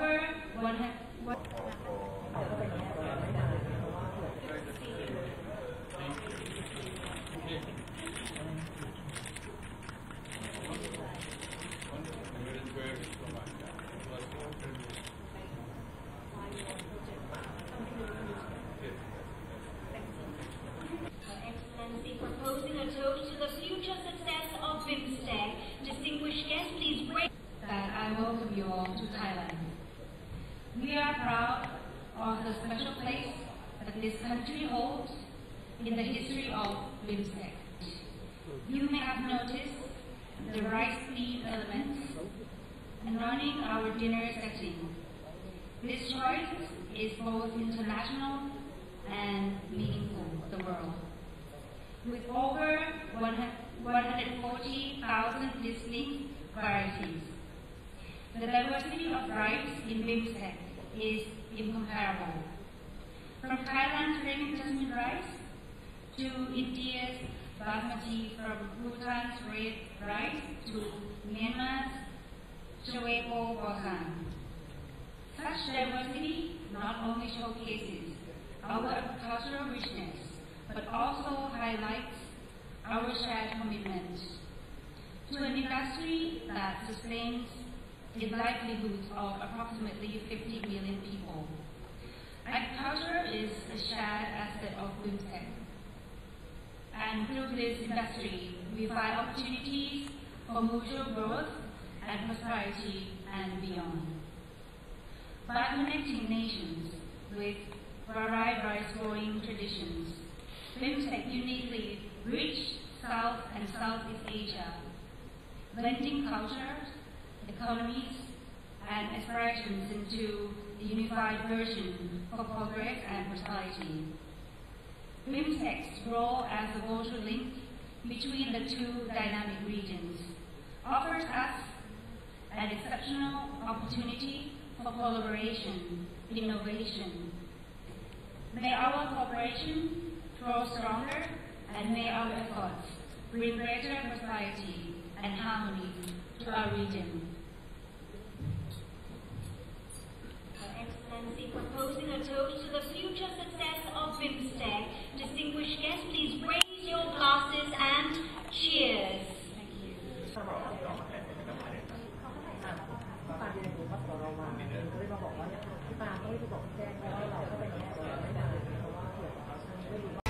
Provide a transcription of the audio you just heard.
One hand. Excellency, proposing a toast to the future success of BIMSTEC. Distinguished guests, please break. That I welcome you all to Thailand. We are proud of the special place that this country holds in the history of BIMSTEC. You may have noticed the rice-themed elements adorning our dinner setting. This choice is both international and meaningful to the world. With over 140,000 distinct varieties, the diversity of rice in BIMSTEC is incomparable. From Thailand's Rain Jasmine rice to India's Basmati, from Bhutan's red rice to Myanmar's Chaweko Bosan. Such diversity not only showcases our cultural richness, but also highlights our shared commitment to an industry that sustains the livelihoods of approximately 50 million people. Agriculture is a shared asset of BIMSTEC, and through this industry, we find opportunities for mutual growth and prosperity and beyond. By connecting nations with varied rice-growing traditions, BIMSTEC uniquely reached South and Southeast Asia, blending cultures, economies, and aspirations into a unified version for progress and prosperity. BIMSTEC's role as a social link between the two dynamic regions offers us an exceptional opportunity for collaboration, innovation. May our cooperation grow stronger, and may our efforts bring greater prosperity and harmony to our region. Excellency, proposing a toast to the future success of BIMSTEC. Distinguished guests, please raise your glasses and cheers. Thank you.